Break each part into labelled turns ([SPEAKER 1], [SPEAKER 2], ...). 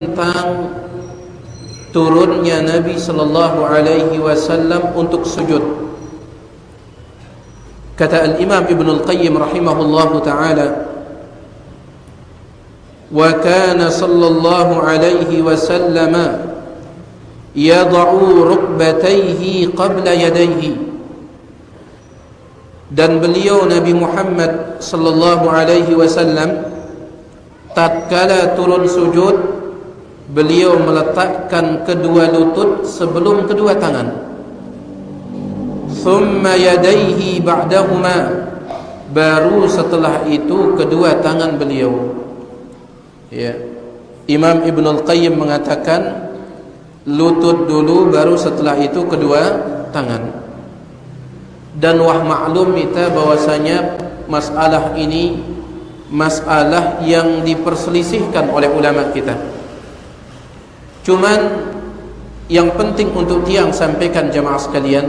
[SPEAKER 1] tentang turunnya Nabi sallallahu alaihi wasallam untuk sujud. Kata Al-Imam Ibnu Al-Qayyim rahimahullahu taala, wa kana sallallahu alaihi wasallam yad'u rukbatayhi qabla yadayhi. Dan beliau Nabi Muhammad sallallahu alaihi wasallam tatkala turun sujud, beliau meletakkan kedua lutut sebelum kedua tangan. Thumma yadayhi ba'dahuma, baru setelah itu kedua tangan beliau. Ya. Imam Ibnu Al-Qayyim mengatakan lutut dulu, baru setelah itu kedua tangan. Dan wah maklum kita bahwasanya masalah ini masalah yang diperselisihkan oleh ulama kita. Cuman yang penting untuk tiang sampaikan jamaah sekalian,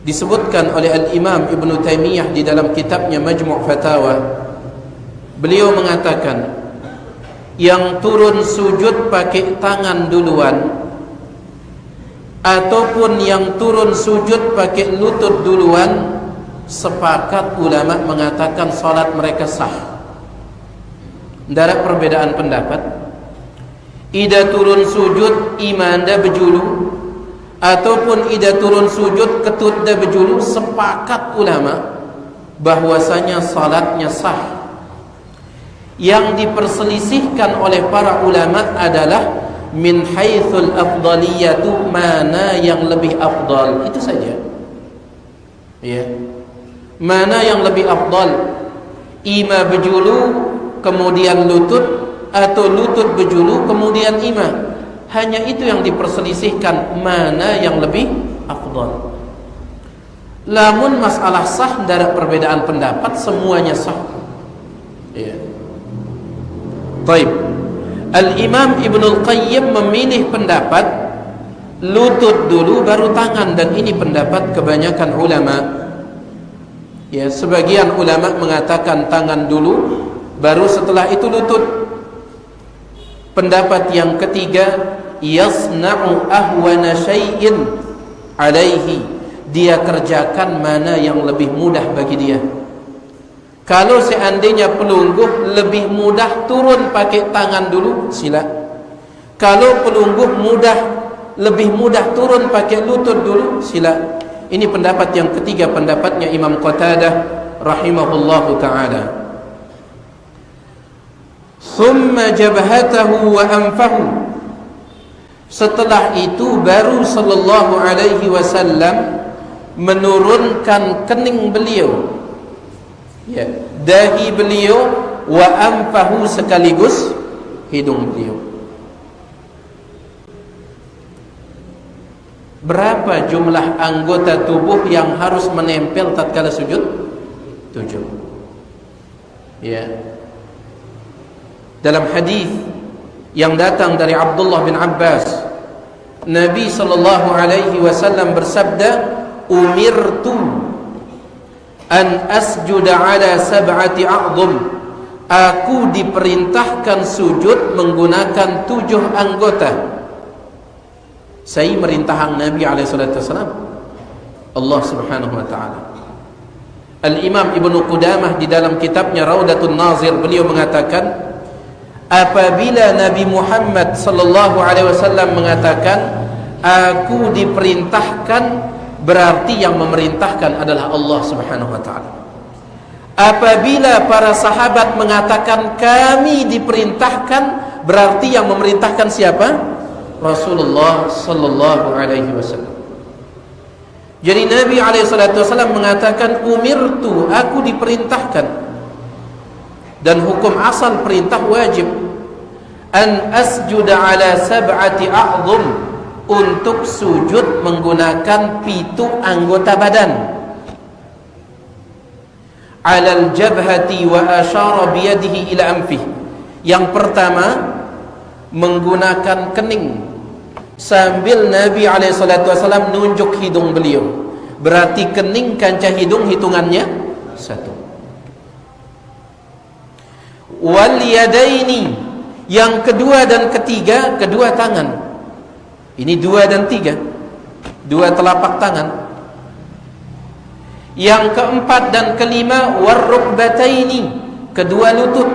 [SPEAKER 1] disebutkan oleh Al-Imam Ibnu Taimiyah di dalam kitabnya Majmu' Fatawa. Beliau mengatakan yang turun sujud pakai tangan duluan ataupun yang turun sujud pakai lutut duluan, sepakat ulama mengatakan salat mereka sah. Tidak ada perbedaan pendapat. Ida turun sujud imanda berjulu ataupun ida turun sujud ketut da berjulu, sepakat ulama bahwasanya salatnya sah. Yang diperselisihkan oleh para ulama adalah min haitsul afdaliyatu, mana yang lebih afdal, itu saja. Ya. Mana yang lebih afdal, ima berjulu kemudian lutut, atau lutut berjulu kemudian ima. Hanya itu yang diperselisihkan, mana yang lebih afdal. Lamun masalah sah, tidak ada perbedaan pendapat, semuanya sah. Ya. Baik. Al-Imam Ibnu Al-Qayyim memilih pendapat lutut dulu baru tangan, dan ini pendapat kebanyakan ulama. Ya, sebagian ulama mengatakan tangan dulu baru setelah itu lutut. Pendapat yang ketiga, yasna'u ahwana syai'in alaihi, dia kerjakan mana yang lebih mudah bagi dia. Kalau seandainya pelungguh lebih mudah turun pakai tangan dulu, sila. Kalau pelungguh lebih mudah turun pakai lutut dulu, sila. Ini pendapat yang ketiga, pendapatnya Imam Qatadah rahimahullahu ta'ala. Thumma jabhatahu wa anfahu, setelah itu baru sallallahu alaihi wasallam menurunkan kening beliau, ya, dahi beliau, wa anfahu sekaligus hidung beliau. Berapa jumlah anggota tubuh yang harus menempel tatkala sujud? 7. Ya. Dalam hadis yang datang dari Abdullah bin Abbas, Nabi sallallahu alaihi wasallam bersabda, umirtu an asjuda ala sab'ati a'dhum, aku diperintahkan sujud menggunakan 7 anggota. Saya merintahkan Nabi alaihi salatu wasallam, Allah subhanahu wa ta'ala. Al-Imam Ibnu Qudamah di dalam kitabnya Raudatun Nazir, beliau mengatakan apabila Nabi Muhammad sallallahu alaihi wasallam mengatakan aku diperintahkan, berarti yang memerintahkan adalah Allah subhanahu wa ta'ala. Apabila para sahabat mengatakan kami diperintahkan, berarti yang memerintahkan siapa? Rasulullah sallallahu alaihi wasallam. Jadi Nabi alaihi salatu wasallam mengatakan umirtu, aku diperintahkan. Dan hukum asal perintah wajib, an asjuda ala sab'ati a'dhum, untuk sujud menggunakan 7 anggota badan. Alal jabhati wa asyara biyadihi ila anfih. Yang pertama menggunakan kening, sambil Nabi SAW nunjuk hidung beliau. Berarti kening kancah hidung hitungannya 1. Wal yadaini, Yang kedua dan ketiga, kedua tangan. Ini 2 dan 3, 2 telapak tangan. Yang keempat dan kelima, warrukbataini, kedua lutut.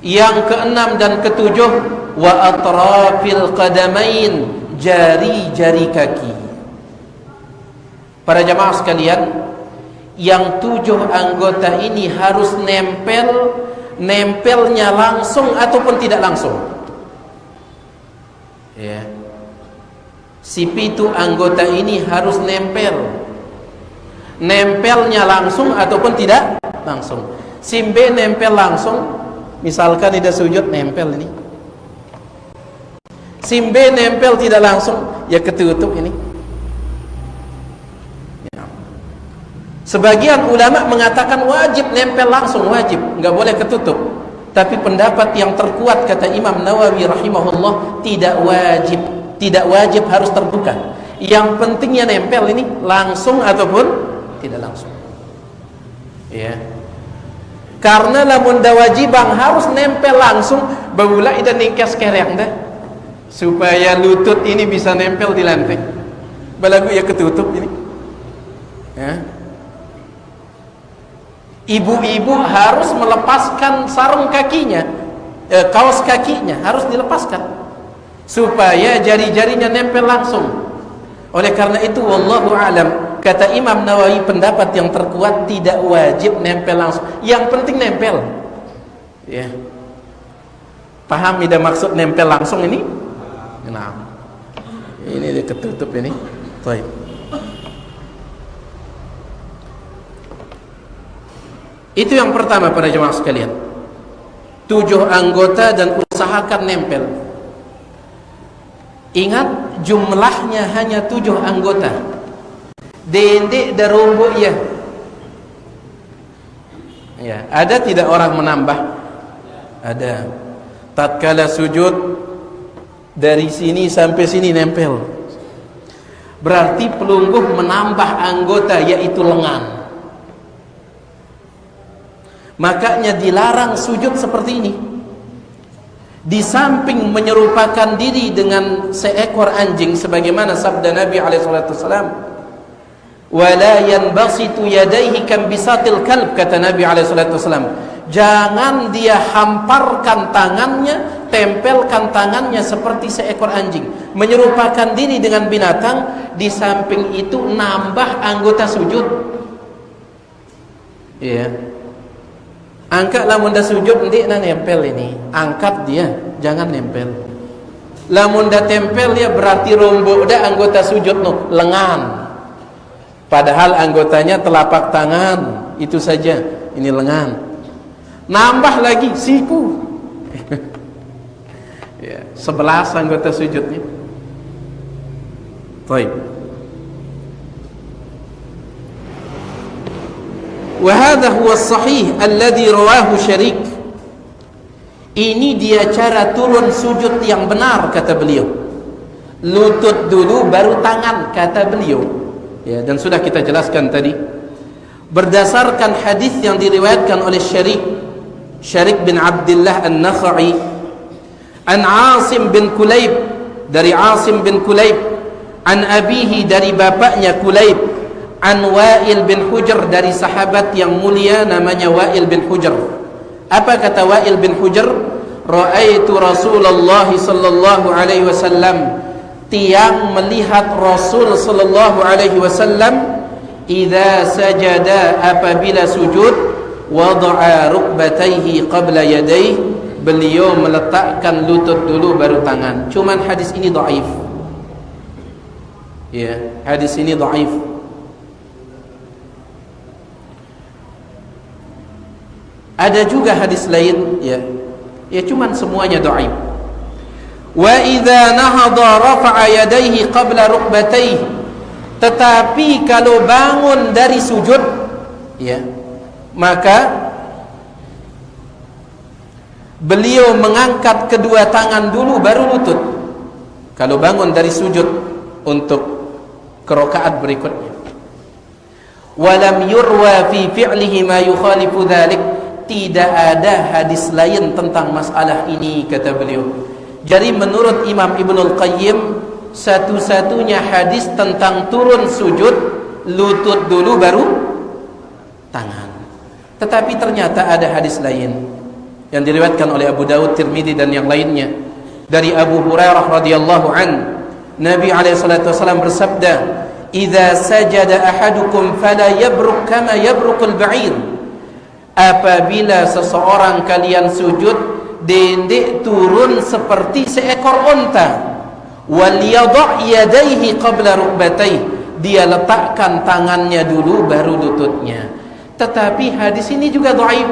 [SPEAKER 1] Yang keenam dan ketujuh, wa atrafil qadamain, jari-jari kaki. Para jamaah sekalian, yang 7 anggota ini harus nempelnya langsung ataupun tidak langsung. Ya. Si 7 anggota ini harus nempelnya langsung ataupun tidak langsung. Si B nempel langsung, misalkan tidak sujud, nempel ini. Si B nempel tidak langsung, ya ketutup ini. Ya. Sebagian ulama mengatakan wajib nempel langsung, wajib, nggak boleh ketutup. Tapi pendapat yang terkuat kata Imam Nawawi rahimahullah, tidak wajib harus terbuka. Yang pentingnya nempel ini langsung ataupun tidak langsung. Ya. Karena lamun da wajibang harus nempel langsung, baula ida ningkas kereng dah. Supaya lutut ini bisa nempel di lantai. Balagu ya ketutup ini. Ya. Ibu-ibu harus melepaskan sarung kakinya, kaos kakinya harus dilepaskan supaya jari-jarinya nempel langsung. Oleh karena itu, wallahu alam, kata Imam Nawawi, pendapat yang terkuat tidak wajib nempel langsung. Yang penting nempel. Ya. Paham tidak maksud nempel langsung ini? Nah, ini dia ketutup ini. Baik. Itu yang pertama para jemaah sekalian. 7 anggota dan usahakan nempel. Ingat, jumlahnya hanya 7 anggota. Dendek darumbu ya. Ya, ada tidak orang menambah? Ada. Tatkala sujud dari sini sampai sini nempel. Berarti pelungguh menambah anggota, yaitu lengan. Makanya dilarang sujud seperti ini. Di samping menyerupakan diri dengan seekor anjing, sebagaimana sabda Nabi SAW, wala yanbasitu yadaihi kambisatil kalb, kata Nabi SAW, jangan dia hamparkan tangannya, tempelkan tangannya seperti seekor anjing, menyerupakan diri dengan binatang. Di samping itu nambah anggota sujud. Iya. Angkat lamun dah sujud nanti nak nempel ini, angkat dia, jangan nempel. Lamun dah tempel dia berarti rombok dah anggota sujud no, lengan. Padahal anggotanya telapak tangan, itu saja. Ini lengan. Nambah lagi siku. Ya, 11 anggota sujudnya. Baik. Wahada huwa sahih alladhi rawahu Syarik. Ini dia cara turun sujud yang benar, kata beliau. Lutut dulu baru tangan, kata beliau. Ya, dan sudah kita jelaskan tadi. Berdasarkan hadis yang diriwayatkan oleh Syarik bin Abdullah An-Nakhai, an Asim bin Kulayb, dari Asim bin Kulayb, an abihi, dari bapaknya Kulayb, an Wa'il bin Hujr, dari sahabat yang mulia namanya Wa'il bin Hujr. Apa kata Wa'il bin Hujr? Ra'aitu Rasulullah sallallahu alaihi wasallam, tiang melihat Rasul sallallahu alaihi wasallam, idza sajada, apabila sujud, wada'a rukbatayhi qabla yadayhi, beliau meletakkan lutut dulu baru tangan. Cuman hadis ini dhaif. Ya, hadis ini dhaif. Ada juga hadis lain, ya cuman semuanya dhaif. Wa idza nahadha rafa'a yadayhi qabla rukbatayhi, tetapi kalau bangun dari sujud, ya, maka beliau mengangkat kedua tangan dulu baru lutut. Kalau bangun dari sujud untuk rakaat berikutnya. Walam yurwa fi fi'lihi ma yukhalifu dzalik, tidak ada hadis lain tentang masalah ini, kata beliau. Jadi menurut Imam Ibnul Qayyim, satu-satunya hadis tentang turun sujud, lutut dulu baru tangan. Tetapi ternyata ada hadis lain yang diriwayatkan oleh Abu Dawud, Tirmidzi dan yang lainnya dari Abu Hurairah radhiyallahu an, Nabi alaihi salatu wasallam bersabda, "Idza sajada ahadukum fala yabruk kama yabrukul ba'ir." Apabila seseorang kalian sujud, dendek turun seperti seekor unta. Wal yadha' yadayhi qabla rukbatayhi, dia letakkan tangannya dulu baru lututnya. Tetapi hadis ini juga dhaif.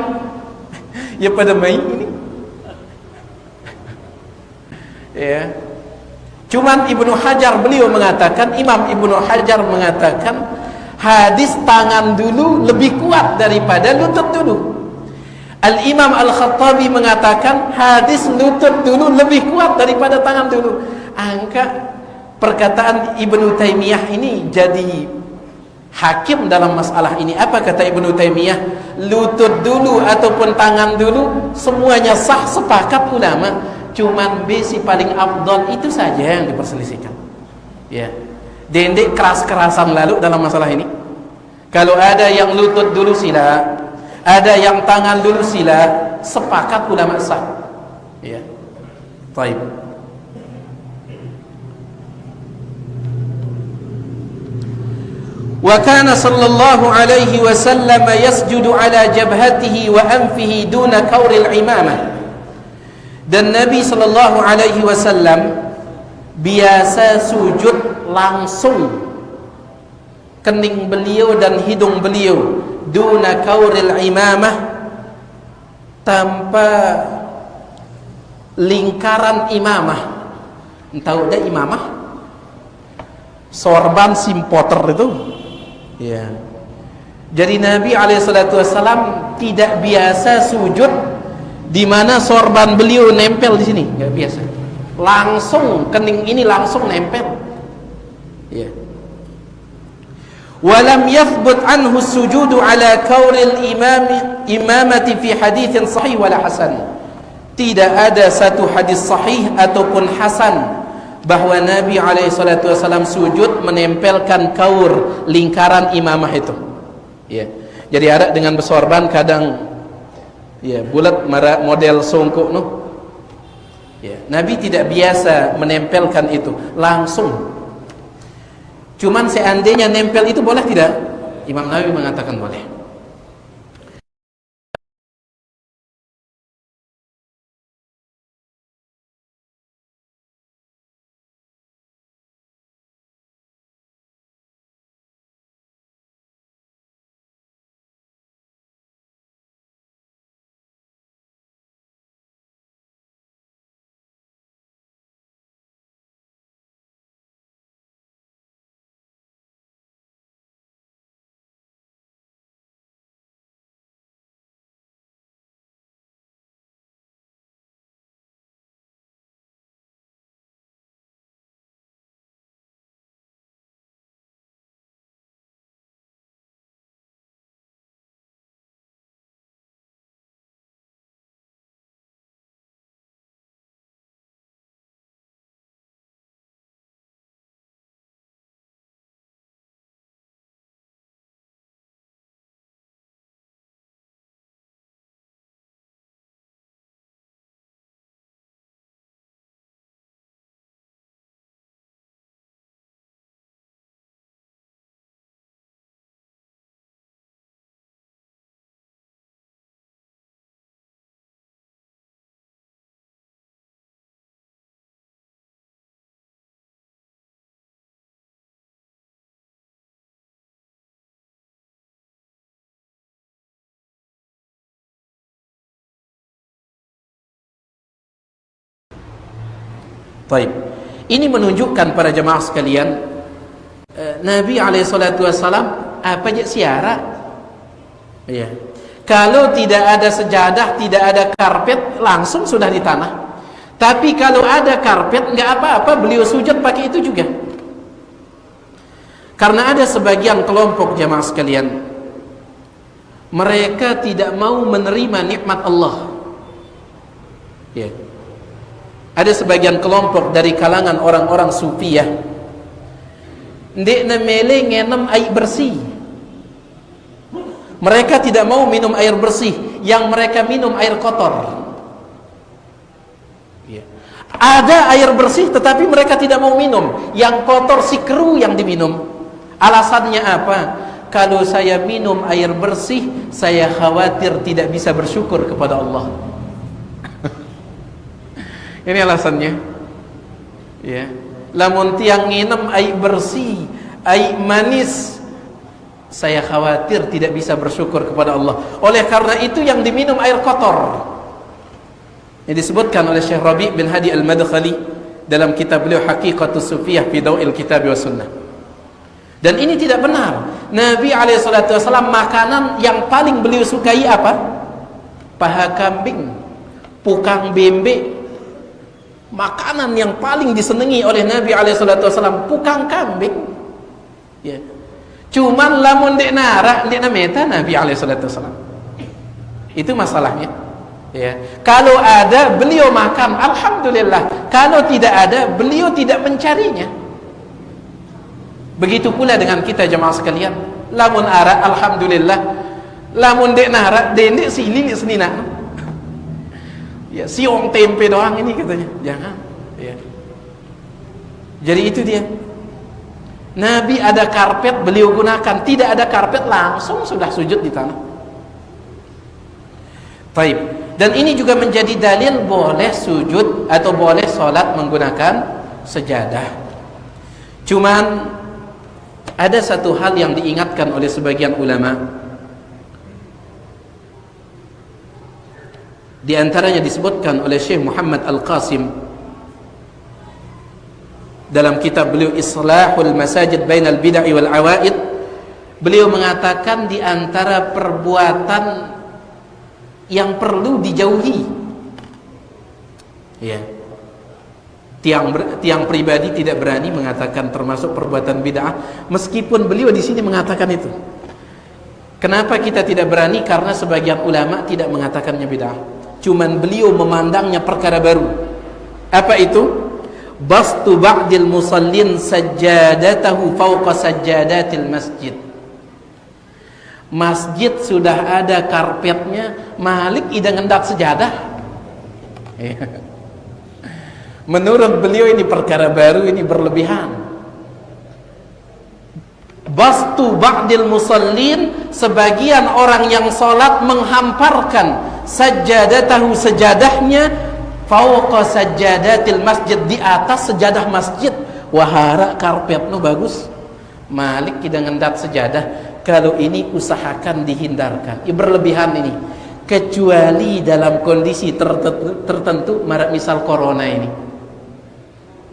[SPEAKER 1] Ya pada main ini. Ya. Cuman Ibnu Hajar beliau mengatakan, Imam Ibnu Hajar mengatakan hadis tangan dulu lebih kuat daripada lutut dulu. Al-Imam Al-Khattabi mengatakan hadis lutut dulu lebih kuat daripada tangan dulu. Angka perkataan Ibnu Taimiyah ini jadi hakim dalam masalah ini. Apa kata Ibnu Taimiyah? Lutut dulu ataupun tangan dulu semuanya sah, sepakat ulama. Cuman besi paling afdal itu saja yang diperselisihkan. Ya. Dendek keras-kerasan lalu dalam masalah ini. Kalau ada yang lutut dulu sila, ada yang tangan dulu sila, sepakat ulama sah. Ya. Baik. Wa kana sallallahu alaihi wasallam yasjudu ala jabhatihi wa anfihi duna kauril imamah. Dan Nabi sallallahu alaihi wasallam biasa sujud langsung kening beliau dan hidung beliau, duna kauril imamah, tanpa lingkaran imamah. Tahu dah imamah? Sorban simpoter itu. Ya. Jadi Nabi SAW tidak biasa sujud di mana sorban beliau nempel di sini, nggak biasa. Langsung kening ini langsung nempel. Ya. Walam yathbut anhu sujudu ala kauril imamati fi hadithin sahih wala hasan. Tidak ada satu hadis sahih ataupun hasan bahwa Nabi SAW sujud menempelkan kaur, lingkaran imamah itu. Ya. Jadi ada dengan bersorban kadang ya bulat model songkok noh. Ya, Nabi tidak biasa menempelkan itu langsung. Cuman seandainya nempel itu boleh tidak? Imam Nawawi mengatakan boleh. Baik. Ini menunjukkan para jemaah sekalian, Nabi SAW apa aja siara. Ya. Kalau tidak ada sejadah, tidak ada karpet, langsung sudah di tanah. Tapi kalau ada karpet, nggak apa-apa, beliau sujud pakai itu juga. Karena ada sebagian kelompok jemaah sekalian mereka tidak mau menerima nikmat Allah. Ya. Ada sebagian kelompok dari kalangan orang-orang sufiyah, ndekna mele ngenem air bersih. Mereka tidak mau minum air bersih, yang mereka minum air kotor. Ya. Ada air bersih tetapi mereka tidak mau minum, yang kotor si keru yang diminum. Alasannya apa? Kalau saya minum air bersih, saya khawatir tidak bisa bersyukur kepada Allah. Ini alasannya. Ya. Lamun tiang nginem air bersih, air manis, saya khawatir tidak bisa bersyukur kepada Allah. Oleh karena itu yang diminum air kotor. Yang disebutkan oleh Syekh Rabi' bin Hadi Al-Madkhali dalam kitab beliau Haqiqatus Sufiyah fi Daw'il Kitab wa Sunnah. Dan ini tidak benar. Nabi SAW makanan yang paling beliau sukai apa? Paha kambing, pukang bembe. Makanan yang paling disenangi oleh Nabi SAW pukang kambing. Ya. Cuman lamun dek nara, dek nameta Nabi SAW. Itu masalahnya. Ya. Kalau ada beliau makan, alhamdulillah. Kalau tidak ada, beliau tidak mencarinya. Begitu pula dengan kita jemaah sekalian. Lamun ara, alhamdulillah. Lamun dek nara, dek si lili senina. Ya, siong tempe doang ini katanya. Jangan. Ya. Jadi itu dia. Nabi ada karpet beliau gunakan, tidak ada karpet langsung sudah sujud di tanah. Baik. Dan ini juga menjadi dalil boleh sujud atau boleh sholat menggunakan sejadah. Cuman ada satu hal yang diingatkan oleh sebagian ulama. Di antaranya disebutkan oleh Syekh Muhammad Al-Qasim dalam kitab beliau Islahul Masajid Bainal Bid'ah wal Awaid. Beliau mengatakan di antara perbuatan yang perlu dijauhi, ya, tiang pribadi tidak berani mengatakan termasuk perbuatan bid'ah, meskipun beliau di sini mengatakan itu. Kenapa kita tidak berani? Karena sebagian ulama tidak mengatakannya bid'ah. Cuman beliau memandangnya perkara baru. Apa itu? Bastu ba'dil musallin sajjadatahu fawqa sajjadatil masjid. Masjid sudah ada karpetnya, Malik idang hendak sejadah. Menurut beliau ini perkara baru, ini berlebihan. Bastu ba'dil musallin, sebagian orang yang salat menghamparkan sajjadatahu, sejadahnya, fawqa sajjadatil masjid, di atas sejadah masjid. Wahara karpet nu bagus, Malik kita ngendat sejadah. Kalau ini usahakan dihindarkan. Berlebihan ini, kecuali dalam kondisi tertentu, misal corona ini.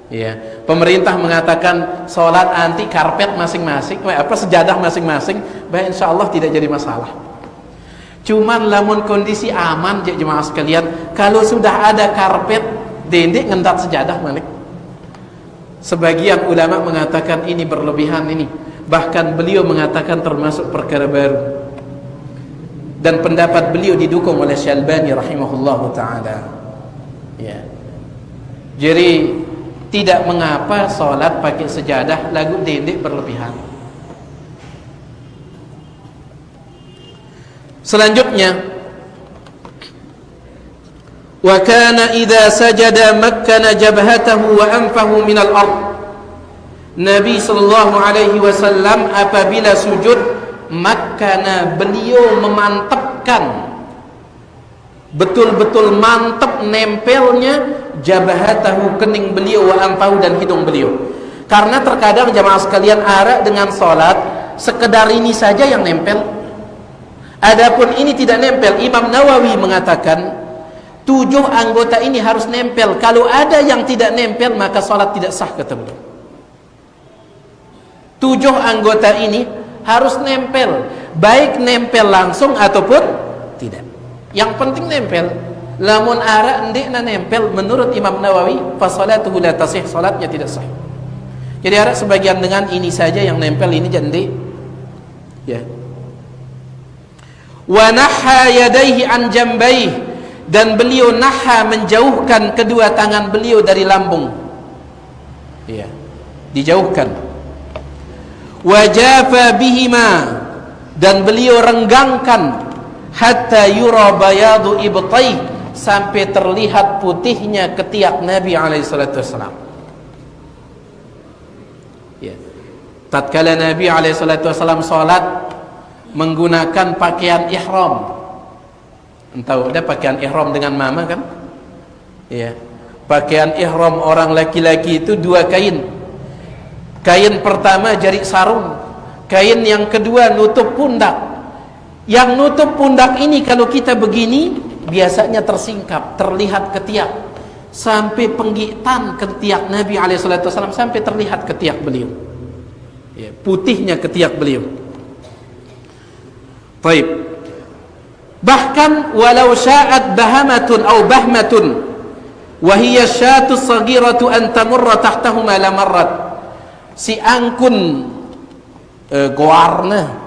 [SPEAKER 1] Ya, pemerintah mengatakan sholat anti karpet masing-masing, sejadah masing-masing, baik, insya Allah tidak jadi masalah. Cuman lamun kondisi aman, jemaah sekalian, kalau sudah ada karpet, dendek ngendat sejadah Malik. Sebagian ulama mengatakan ini berlebihan ini. Bahkan beliau mengatakan termasuk perkara baru. Dan pendapat beliau didukung oleh Syalbani rahimahullahu ta'ala. Ya. Jadi tidak mengapa sholat pakai sejadah lagu dendek berlebihan. Selanjutnya, wa kana idza sajada makkana jabhatahu wa anfahu min al-ard. Nabi sallallahu alaihi wasallam apabila sujud, makkana, beliau memantapkan, betul-betul mantap nempelnya jabhatahu, kening beliau, wa anfahu, dan hidung beliau. Karena terkadang jamaah sekalian ara dengan salat sekedar ini saja yang nempel. Adapun ini tidak nempel. Imam Nawawi mengatakan 7 anggota ini harus nempel. Kalau ada yang tidak nempel, maka salat tidak sah, kata beliau. 7 anggota ini harus nempel, baik nempel langsung ataupun tidak. Yang penting nempel. Lamun ara ndekna nempel, menurut Imam Nawawi, fa salatuhu la tasih, salatnya tidak sah. Jadi ara sebagian dengan ini saja yang nempel, ini jadi ya. wa naha yadayhi an jambayhi, dan beliau naha menjauhkan kedua tangan beliau dari lambung, ya, dijauhkan. Wa jafa bihima, dan beliau renggangkan hatta yura bayadu ibtai, sampai terlihat putihnya ketiak Nabi alaihi salatu wasallam. Ya. Tatkala Nabi alaihi salatu wasallam salat menggunakan pakaian ihram. Entah ada pakaian ihram dengan mama kan? Ya. Pakaian ihram orang laki-laki itu dua kain. Kain pertama jarik sarung, kain yang kedua nutup pundak. Yang nutup pundak ini kalau kita begini biasanya tersingkap, terlihat ketiak, sampai penggitan ketiak Nabi alaihissalam, sampai terlihat ketiak beliau, ya, putihnya ketiak beliau. Baik. Bahkan walau sya'at bahamatun atau bahmatun wa hiya syatu saghiratu an tamurra tahtahuma lamarrat, si angkun goarna,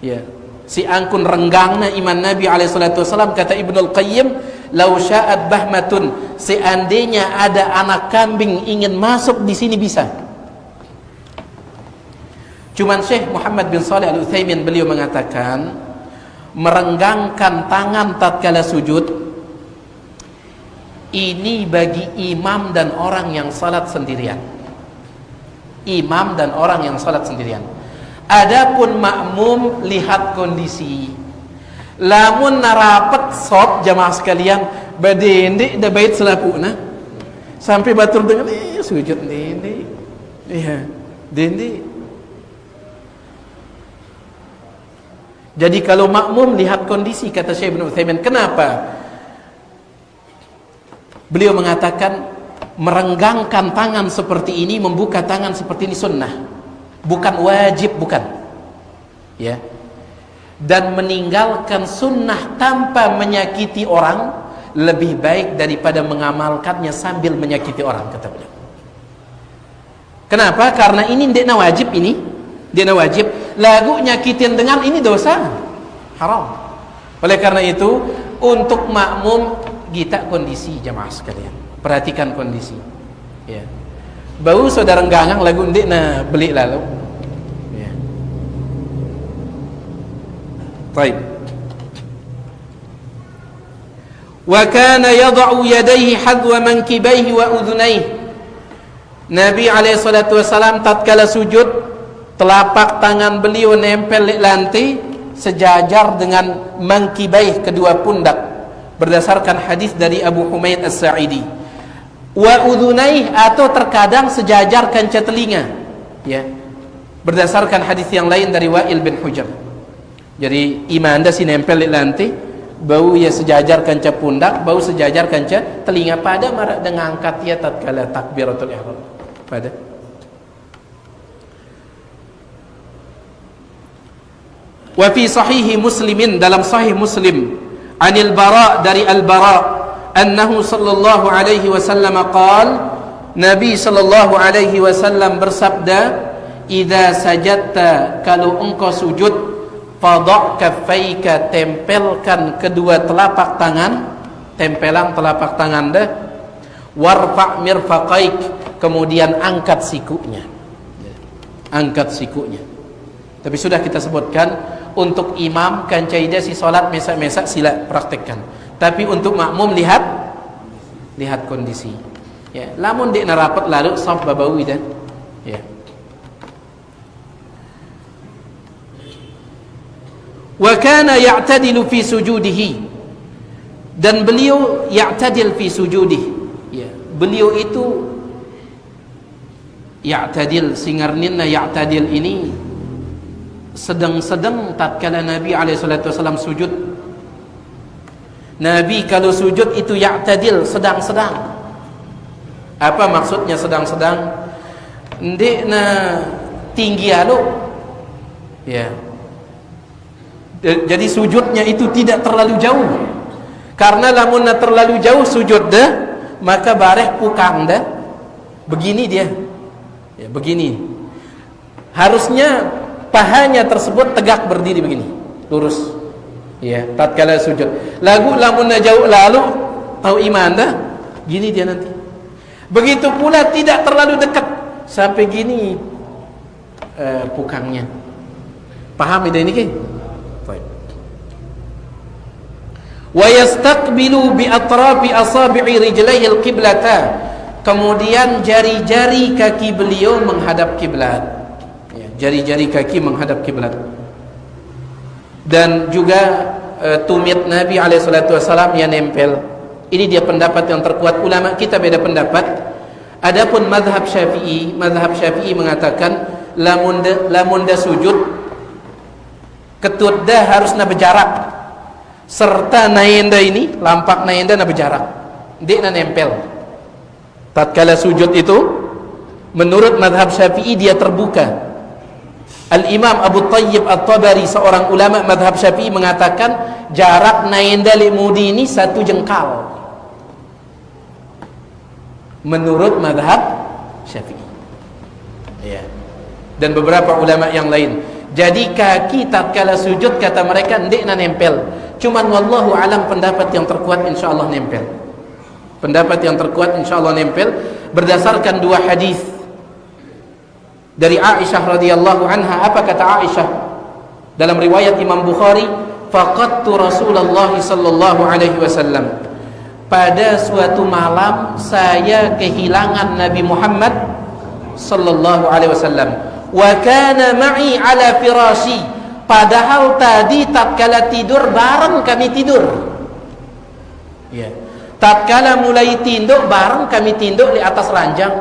[SPEAKER 1] ya, si angkun renggangna iman Nabi alaihissalam, kata Ibnul Qayyim, lau sya'at bahmatun, seandainya ada anak kambing ingin masuk di sini bisa. Cuman Syekh Muhammad bin Shalih Al-Utsaimin beliau mengatakan, merenggangkan tangan tatkala sujud ini bagi imam dan orang yang salat sendirian. Imam dan orang yang salat sendirian. Adapun makmum lihat kondisi. Lamun narapet sop jamaah sekalian badende da bait selapuna sampai batur dengan sujud dende. Iya, dende. Jadi kalau makmum lihat kondisi, kata Syekh Ibnu Utsaimin. Kenapa? Beliau mengatakan merenggangkan tangan seperti ini, membuka tangan seperti ini sunnah, bukan wajib, bukan, ya. Dan meninggalkan sunnah tanpa menyakiti orang lebih baik daripada mengamalkannya sambil menyakiti orang, kata beliau. Kenapa? Karena ini tidak wajib, ini dia wajib. Lagu nyakitin dengan ini dosa, haram. Oleh karena itu, untuk makmum kita kondisi jamaah sekalian, perhatikan kondisi, ya. Bau saudara nggangang lagu ndik na beli lalu, ya. Baik. Wa kana yad'u yadayhi hadwa mankibaihi wa udhunaihi. Nabi alaihi salatu wasalam tatkala sujud, telapak tangan beliau nempel di lantai sejajar dengan mangkibaih, kedua pundak, berdasarkan hadis dari Abu Humaid As-Sa'idi. Wa udhunaih, atau terkadang sejajar kanca telinga, ya, berdasarkan hadis yang lain dari Wa'il bin Hujr. Jadi imanda si nempel di lantai, bau ya sejajar kanca pundak, bau sejajar kanca telinga, pada marak dengan angkat ya tatkala takbiratul ihram, pada. Wa fi sahihi Muslimin, dalam sahih Muslim, anil Bara, dari Al-Bara, annahu sallallahu alaihi wasallam qala, Nabi sallallahu alaihi wasallam bersabda, idza sajadta, kalau engkau sujud, fadha' kaffaika, tempelkan kedua telapak tangan, tempelan telapak tangan dah, warfa' mirfaqaik, kemudian angkat sikunya, angkat sikunya. Tapi sudah kita sebutkan, untuk imam kan caidah si salat mesak-mesak sila praktekkan. Tapi untuk makmum lihat kondisi. Ya, lamun dik narapat lalu saf babawi dan, ya. Wa kana ya'tadilu fi sujudihi, dan beliau ya'tadil fi sujudihi. Ya, beliau itu ya'tadil, singarninna ya'tadil ini sedang-sedang tatkala Nabi alaihissalam sujud. Nabi kalau sujud itu ya'tadil, sedang-sedang. Apa maksudnya sedang-sedang? Ndek na tinggi alu, ya. Jadi sujudnya itu tidak terlalu jauh. Karena lamun na terlalu jauh sujud dah, maka bareh pukang dah. Begini dia, ya, begini. Harusnya pahanya tersebut tegak berdiri begini, lurus. Ya, tatkala sujud. Lagu lamun jauh lalu tahu iman dah. Gini dia nanti. Begitu pula tidak terlalu dekat sampai gini pukangnya. Paham ide ini ke? Baik. Wa yastaqbilu bi atrafi asabi'i rijlaihi al-qiblata. Kemudian jari-jari kaki beliau menghadap kiblat. Ya, jari-jari kaki menghadap kiblat. Dan juga tumit Nabi SAW yang nempel. Ini dia pendapat yang terkuat. Ulama kita beda pendapat. Adapun mazhab Syafi'i mengatakan lamun da sujud ketut dah harus na berjarak, serta naenda ini lampak naenda na berjarak, dia na nempel. Tatkala sujud itu menurut mazhab Syafi'i dia terbuka. Al-Imam Abu Tayyib At-Tabari, seorang ulama mazhab Syafi'i, mengatakan jarak naenda limudi ini 1 jengkal menurut mazhab Syafi'i. Ya. Dan beberapa ulama yang lain. Jadi kaki tatkala sujud kata mereka ndek na nempel. Cuman wallahu alam pendapat yang terkuat insyaallah nempel. Pendapat yang terkuat insyaallah nempel berdasarkan 2 hadis dari Aisyah radhiyallahu anha. Apa kata Aisyah dalam riwayat Imam Bukhari? Faqadtu Rasulullah sallallahu alaihi wasallam, pada suatu malam saya kehilangan Nabi Muhammad sallallahu alaihi wasallam. Wa kana ma'i ala firashi, padahal tadi tatkala tidur bareng kami tidur. Ya. Tatkala mulai tinduk bareng kami tinduk di atas ranjang.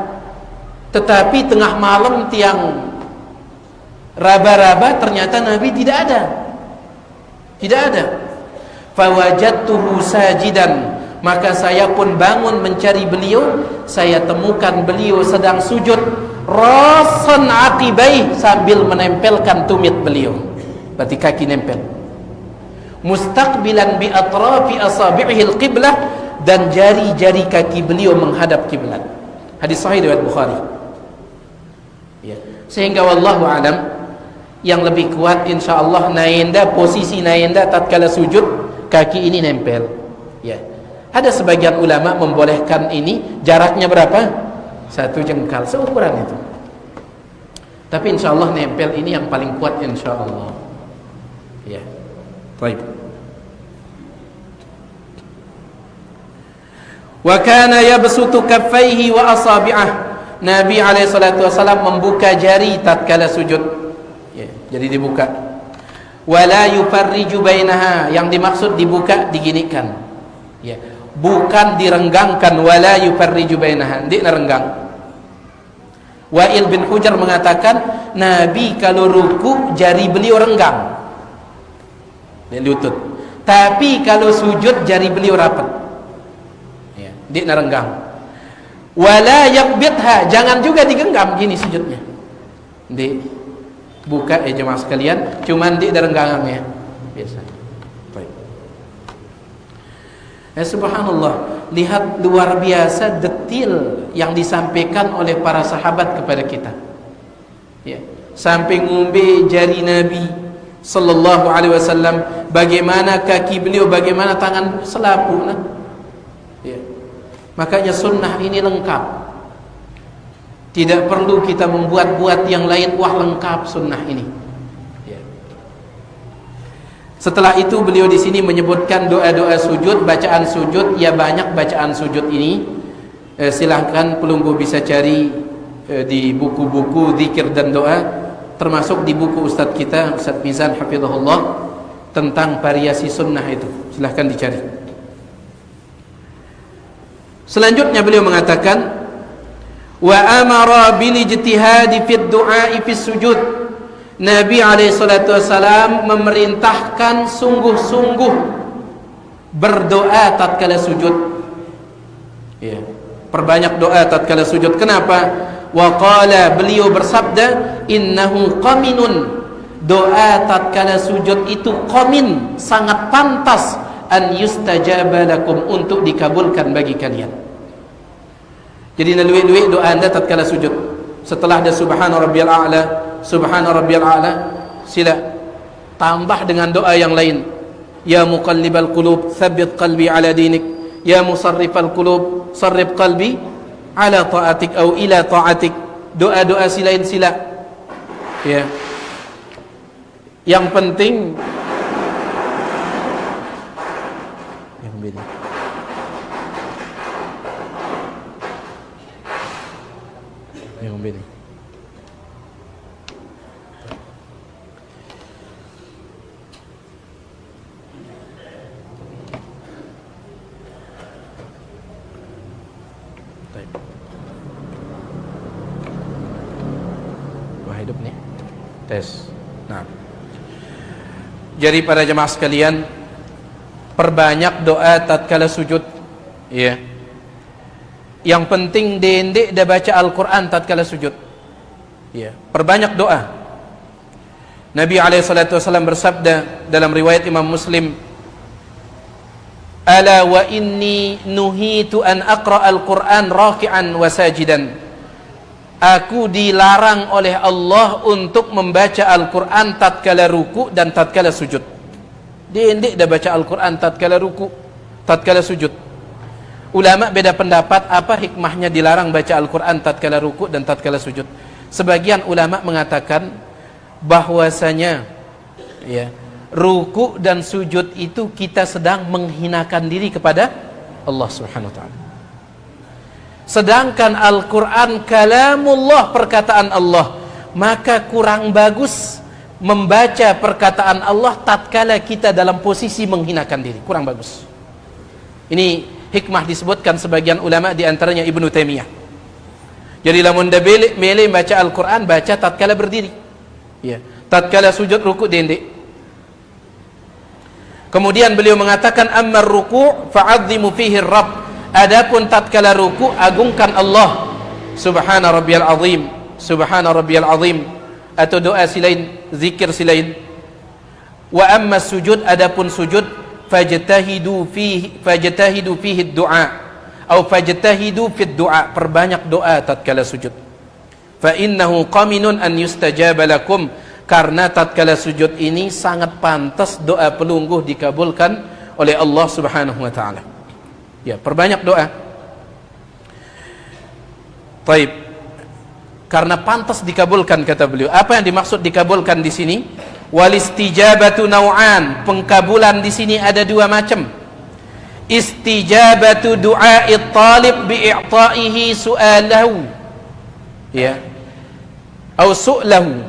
[SPEAKER 1] Tetapi tengah malam tiang raba-raba ternyata Nabi tidak ada. Tidak ada. Fawajadtuhu sajidan, maka saya pun bangun mencari beliau. Saya temukan beliau sedang sujud, rasan aqibai, sambil menempelkan tumit beliau, berarti kaki nempel, mustaqbilan bi atrafi asabi'ihi al-qiblah, dan jari-jari kaki beliau menghadap kiblat. Hadis sahih riwayat Bukhari. Ya. Sehingga wallahu alam yang lebih kuat insyaallah naenda, posisi naenda tatkala sujud kaki ini nempel. Ya. Ada sebagian ulama membolehkan ini, jaraknya berapa? 1 jengkal, seukuran itu. Tapi insyaallah nempel ini yang paling kuat insyaallah. Ya. Baik. Wa kana yabsutu kaffaihi wa asabi'ah. Nabi alaihi salatu wasallam membuka jari tatkala sujud. Ya, jadi dibuka. Wala yufarriju bainaha, yang dimaksud dibuka diginikan. Ya, bukan direnggangkan. Wala yufarriju bainaha, ndik nerenggang. Wa'il bin Hujar mengatakan Nabi kalau ruku jari beliau renggang di lutut, tapi kalau sujud jari beliau rapat. Ya, ndik nerenggang. Wala yakbitha, jangan juga digenggam gini sujudnya. Ndik buka jemaah sekalian, cuman ndik derenggangnya biasa. Baik. Subhanallah, lihat luar biasa detil yang disampaikan oleh para sahabat kepada kita. Ya, sampai ngumbe jari Nabi sallallahu alaihi wasallam, bagaimana kaki beliau, bagaimana tangan selapu. Ya. Makanya sunnah ini lengkap. Tidak perlu kita membuat-buat yang lain. Wah, lengkap sunnah ini. Ya. Setelah itu beliau di sini menyebutkan doa-doa sujud, bacaan sujud. Ya, banyak bacaan sujud ini. Silahkan pelunggu bisa cari di buku-buku zikir dan doa, termasuk di buku Ustadz kita, Ustadz Mizan hafizahullah, tentang variasi sunnah itu. Silahkan dicari. Selanjutnya beliau mengatakan, wa amara bil ijtihadi fid du'a fis sujud. Nabi alaihi salatu wasalam memerintahkan sungguh-sungguh berdoa tatkala sujud. Ya, perbanyak doa tatkala sujud. Kenapa? Wa qala, beliau bersabda, innahu qaminun, doa tatkala sujud itu qamin, sangat pantas an yustajaba lakum, untuk dikabulkan bagi kalian. Jadi naluik-luik doa anda tatkala sujud, setelah ada subhana rabbiyal a'la, subhana rabbiyal a'la, sila tambah dengan doa yang lain. Ya muqallibal qulub tsabbit qalbi ala dinik, ya musarrifal qulub sarrif qalbi ala ta'atik atau ila ta'atik. Doa-doa silain sila. Ya. Yang penting yang beda. Yang beda. Hidup nih tes. Nah, jadi para jemaah sekalian, perbanyak doa tatkala sujud. Ya. Yang penting dendek dah baca Al-Quran tatkala sujud. Ya. Perbanyak doa. Nabi SAW bersabda dalam riwayat Imam Muslim, "Ala wa inni nuhitu an aqra al-Quran raki'an wa sajidan." Aku dilarang oleh Allah untuk membaca Al-Quran tatkala ruku dan tatkala sujud. Dia dah baca Al-Quran tatkala ruku, tatkala sujud. Ulama beda pendapat apa hikmahnya dilarang baca Al-Quran tatkala ruku dan tatkala sujud. Sebagian ulama mengatakan bahwasanya ya, ruku dan sujud itu kita sedang menghinakan diri kepada Allah Subhanahu wa taala. Sedangkan Al-Quran kalamullah, perkataan Allah, maka kurang bagus membaca perkataan Allah tatkala kita dalam posisi menghinakan diri. Kurang bagus. Ini hikmah disebutkan sebagian ulama, di antaranya Ibnu Taimiyah. Jadi lamun da mele baca Al-Quran, baca tatkala berdiri. Ya, tatkala sujud ruku dendek. Kemudian beliau mengatakan, ammar ruku' fa'azzimu fihi rabb. Adapun tatkala ruku, agungkan Allah. Subhana rabbiyal azim, subhana rabbiyal azim, atau doa silain, zikir silain. Wa amma sujud, adapun sujud, fajtahidu fihi du'a, atau fajtahidu fid du'a, perbanyak doa tatkala sujud. Fa innahu qaminun an yustajaba lakum, karena tatkala sujud ini sangat pantas doa pelungguh dikabulkan oleh Allah Subhanahu wa taala. Ya, perbanyak doa. Taib. Karena pantas dikabulkan, kata beliau. Apa yang dimaksud dikabulkan di sini? Wal istijabatu naw'an. Pengkabulan di sini ada dua macam. Istijabatu du'a'it talib bi'i'ta'ihi su'alahu. Ya. Au su'lahu.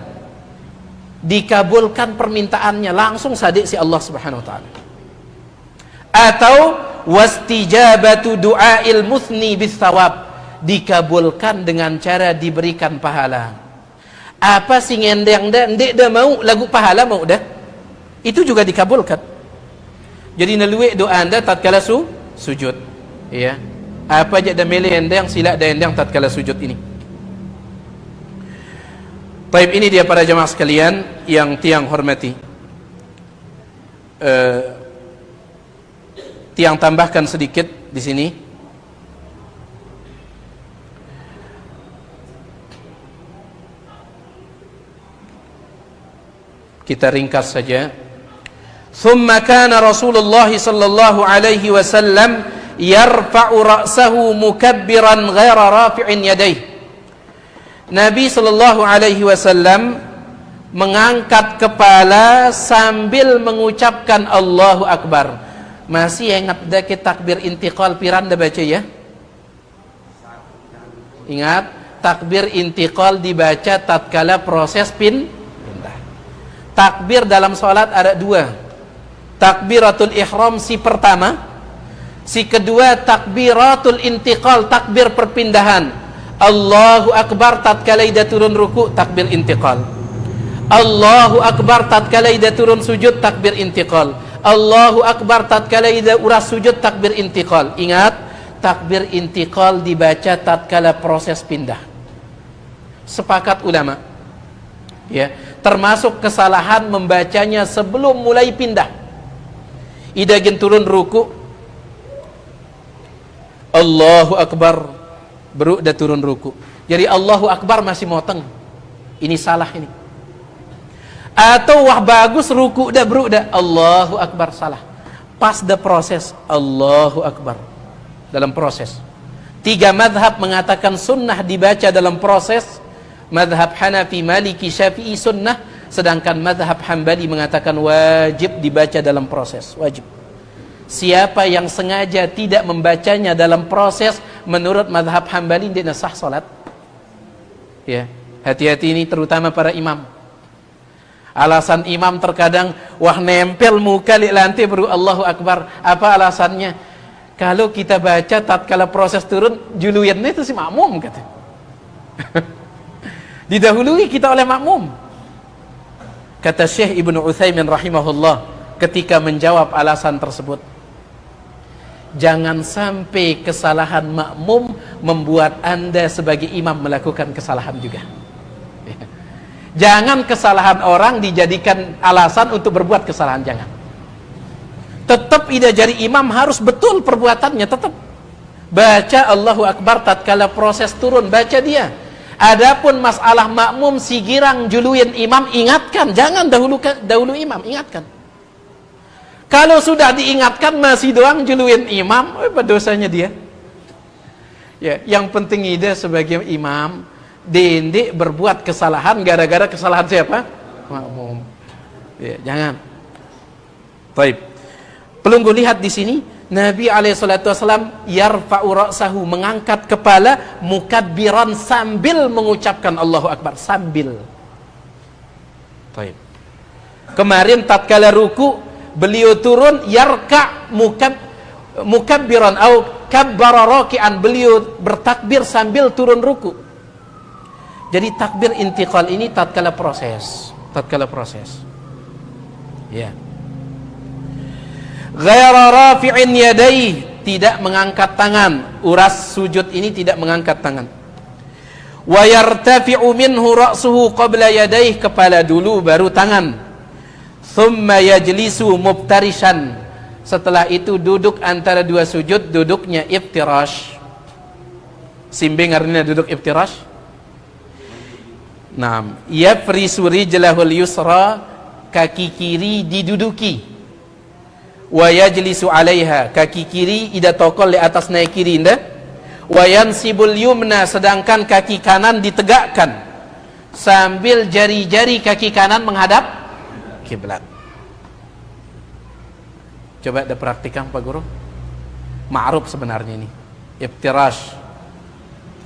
[SPEAKER 1] Dikabulkan permintaannya langsung sadik si Allah Subhanahu wa taala. Atau wastijabatu du'ail muthni bisawab, dikabulkan dengan cara diberikan pahala. Apa sing endeng ndek dah mau lagu pahala mau dah, itu juga dikabulkan. Jadi naluwe doa anda tatkala sujud, ya. Apa aja dah mele endeng, sila dah endeng tatkala sujud ini. Baik, ini dia para jemaah sekalian yang tiang hormati. Tiang tambahkan sedikit di sini. Kita ringkas saja. Thumma kana Rasulullah sallallahu alaihi wasallam yarfa'u ra'sahu mukabbiran ghaira rafi'in yadayhi. Nabi sallallahu alaihi wasallam mengangkat kepala sambil mengucapkan Allahu Akbar. Masih ingat dah ke takbir intiqal piran dah baca ya? Ingat, takbir intiqal dibaca tatkala proses pindah. Takbir dalam salat ada dua. Takbiratul ihram si pertama, si kedua takbiratul intiqal, takbir perpindahan. Allahu Akbar tatkala ida turun ruku, takbir intiqal. Allahu Akbar tatkala ida turun sujud, takbir intiqal. Allahu Akbar tatkala ida uras sujud, takbir intiqal. Ingat, takbir intiqal dibaca tatkala proses pindah. Sepakat ulama, ya, termasuk kesalahan membacanya sebelum mulai pindah. Ida gen turun ruku, Allahu Akbar, baru dah turun ruku. Jadi Allahu Akbar masih moteng. Ini salah ini. Atau wah bagus ruku dah bro dah, Allahu Akbar, salah. Pas the proses, Allahu Akbar dalam proses. 3 madhab mengatakan sunnah dibaca dalam proses. Madhab Hanafi, Maliki, Syafi'i sunnah, sedangkan madhab Hambali mengatakan wajib dibaca dalam proses, wajib. Siapa yang sengaja tidak membacanya dalam proses, menurut madhab Hambali tidak sah salat. Ya, hati-hati ini terutama para imam. Alasan imam terkadang wah nempel muka di lantai baru Allahu Akbar. Apa alasannya? Kalau kita baca tatkala proses turun, juluyannya itu si makmum kata. Didahului kita oleh makmum. Kata Syekh Ibnu Utsaimin rahimahullah ketika menjawab alasan tersebut, jangan sampai kesalahan makmum membuat Anda sebagai imam melakukan kesalahan juga. Jangan kesalahan orang dijadikan alasan untuk berbuat kesalahan, jangan. Tetap ida jari imam harus betul perbuatannya, tetap baca Allahu Akbar tatkala proses turun, baca dia. Adapun masalah makmum si girang juluin imam, ingatkan, jangan dahulu imam, ingatkan. Kalau sudah diingatkan masih doang juluin imam, apa dosanya dia? Ya, yang penting ida sebagai imam Dende berbuat kesalahan gara-gara kesalahan siapa? Makmum. Ya, jangan. Baik. Pelunggu lihat di sini, Nabi SAW yarfa'u ra'sahu, mengangkat kepala, mukabbiran, sambil mengucapkan Allahu Akbar, sambil. Baik. Kemarin tatkala ruku, beliau turun yarka' mukabbiran atau kabbara raki'an, beliau bertakbir sambil turun ruku. Jadi takbir intiqal ini tatkala proses, ya. Ghaira rafi'in yadayhi, tidak mengangkat tangan. Uras sujud ini tidak mengangkat tangan. Wa yartafi'u minhu ra'suhu qabla yadayhi, kepala dulu baru tangan. Thumma yajlisu mubtarishan, setelah itu duduk antara dua sujud, duduknya iftirash. Simbing artinya duduk iftirash. Naam, yafrisu rijlahul yusra, kaki kiri diduduki. Wa yajlisu 'alaiha, kaki kiri ida tokol di atas naik kiri indah. Wa yansibul yumna, sedangkan kaki kanan ditegakkan sambil jari-jari kaki kanan menghadap kiblat. Coba ada praktikan Pak Guru. Ma'ruf sebenarnya ini. Iftirash.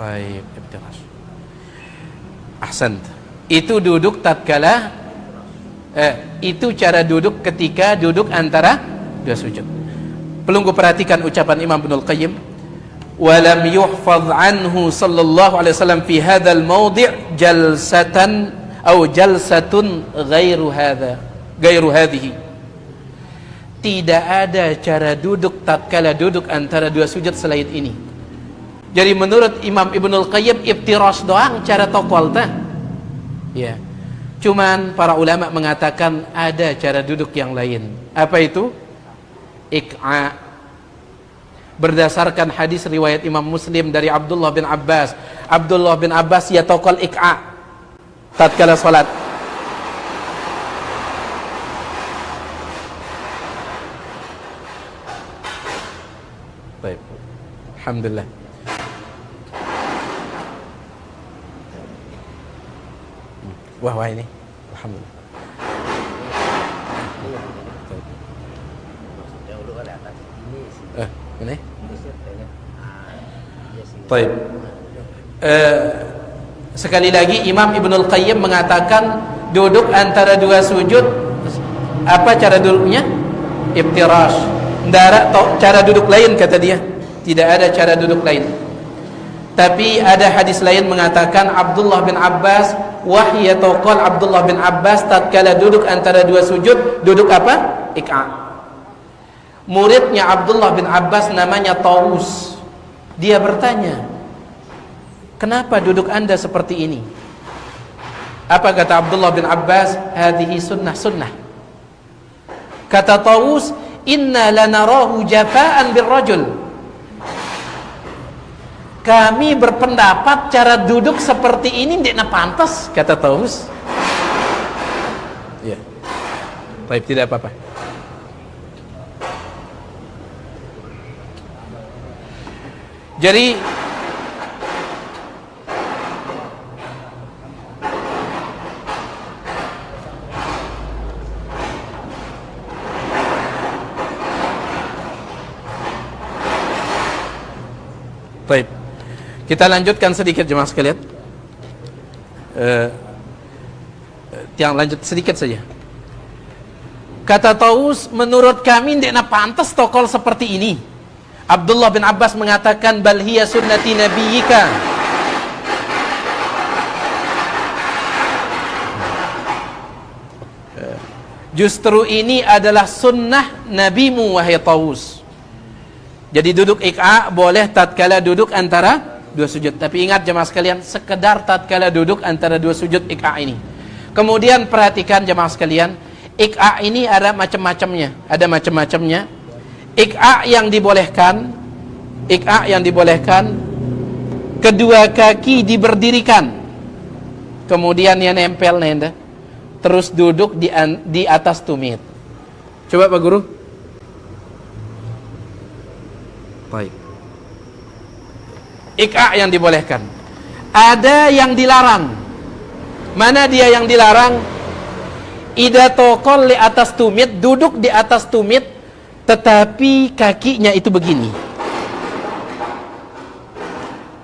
[SPEAKER 1] Baik, iftirash. Ahsant. Itu duduk tatkala itu cara duduk ketika duduk antara dua sujud. Pelunggu perhatikan ucapan Imam Ibnul Qayyim, wa lam yuhfaz anhu sallallahu alaihi wasallam fi hadzal mawdi' jalsatan atau jalsatun ghairu hadhihi. Tidak ada cara duduk tatkala duduk antara dua sujud selain ini. Jadi menurut Imam Ibnul Qayyim iftirash doang cara tokol tah. Ya. Cuman para ulama mengatakan ada cara duduk yang lain. Apa itu? Iq'a. Berdasarkan hadis riwayat Imam Muslim dari Abdullah bin Abbas. Abdullah bin Abbas ya tokol iq'a tatkala salat. Baik. Alhamdulillah. Wah ini, alhamdulillah. Ini? Baik. Sekali lagi Imam Ibnul Qayyim mengatakan duduk antara dua sujud, apa cara duduknya? Iftirash. Tidak ada cara duduk lain kata dia. Tidak ada cara duduk lain. Tapi ada hadis lain mengatakan Abdullah bin Abbas, wahya taqal Abdullah bin Abbas tatkala duduk antara dua sujud, duduk apa? Iq'a. Muridnya Abdullah bin Abbas namanya Tawus. Dia bertanya, kenapa duduk anda seperti ini? Apa kata Abdullah bin Abbas? Hadhihi sunnah. Kata Tawus, inna lanarahu jafa'an birrajul. Kami berpendapat cara duduk seperti ini tidak pantas, kata Tawus. Ya. Baik, tidak apa-apa. Jadi baik, kita lanjutkan sedikit jemaah sekalian. Yang lanjut sedikit saja. Kata Taus, menurut kami tidak pantas tokol seperti ini. Abdullah bin Abbas mengatakan, bal hiya sunnati nabiyyika. Justru ini adalah sunnah nabimu wahai Taus. Jadi duduk iqa boleh tatkala duduk antara dua sujud. Tapi ingat jemaah sekalian, sekedar tatkala duduk antara dua sujud iqa ini. Kemudian perhatikan jemaah sekalian, iqa ini ada macam-macamnya. Ada macam-macamnya. Iqa yang dibolehkan, kedua kaki diberdirikan, kemudian yang nempel nenda, terus duduk di atas tumit. Coba Pak Guru. Baik. Iqa yang dibolehkan. Ada yang dilarang. Mana dia yang dilarang? Ida tokol di atas tumit, duduk di atas tumit, tetapi kakinya itu begini.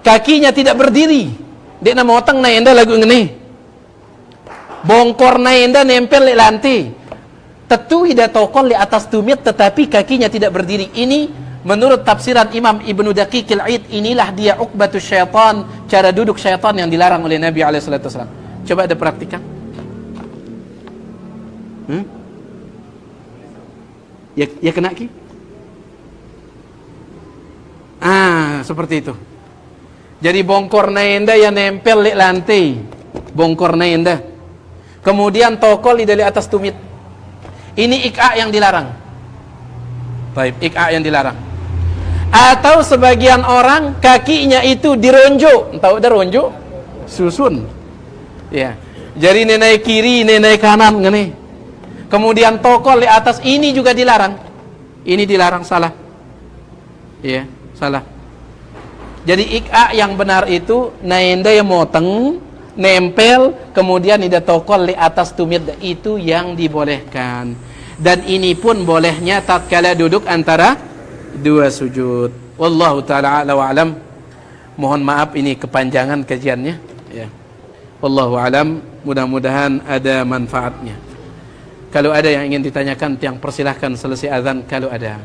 [SPEAKER 1] Kakinya tidak berdiri. Dia nama otang na enda lagu ngene. Bongkor na enda nempel di lantai. Tentu ida tokol di atas tumit, tetapi kakinya tidak berdiri. Ini menurut tafsiran Imam Ibnu Daqiqil Aid, inilah dia uqbatus syaitan, cara duduk syaitan yang dilarang oleh Nabi SAW. Coba ada praktikan. Ya kena ki? Seperti itu. Jadi bongkor naenda yang nempel di lantai. Bongkor naenda. Kemudian tokol di atas tumit. Ini iqa yang dilarang. Baik, iqa yang dilarang. Atau sebagian orang kakinya itu dironjo. Tahu ada ronjo? Susun. Ya. Jadi nenek kiri, nenek kanan ngene. Kemudian tokol di atas, ini juga dilarang. Ini dilarang, salah. Ya, salah. Jadi iqa yang benar itu naenda yang moteng, nempel, kemudian ida tokol di atas tumit, itu yang dibolehkan. Dan ini pun bolehnya tatkala duduk antara dua sujud. Wallahu taala a'la wa alam. Mohon maaf ini kepanjangan kajiannya, ya. Wallahu alam, mudah-mudahan ada manfaatnya. Kalau ada yang ingin ditanyakan, yang persilahkan selesai azan kalau ada.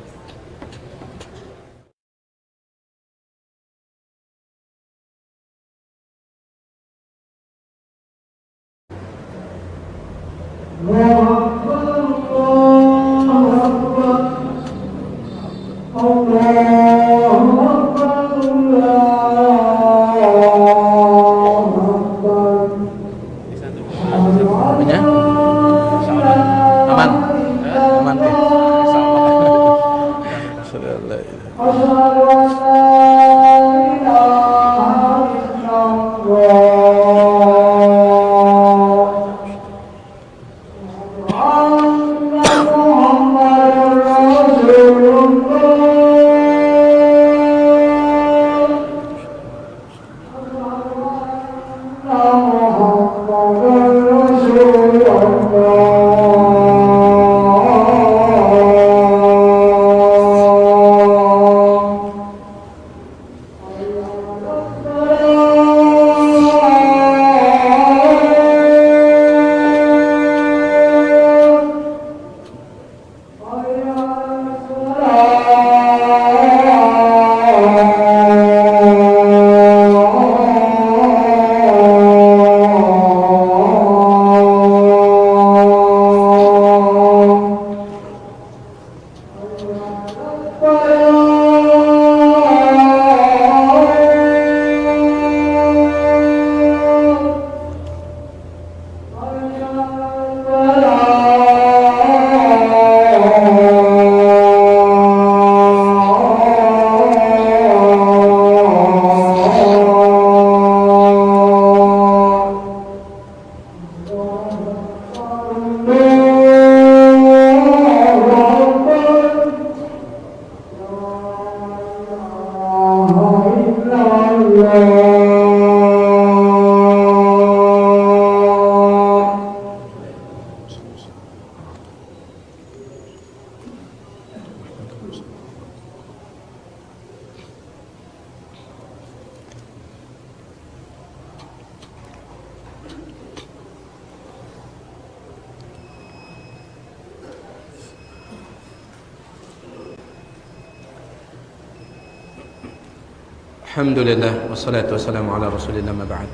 [SPEAKER 1] Alhamdulillah wassalatu wassalamu ala Rasulillah ma ba'd.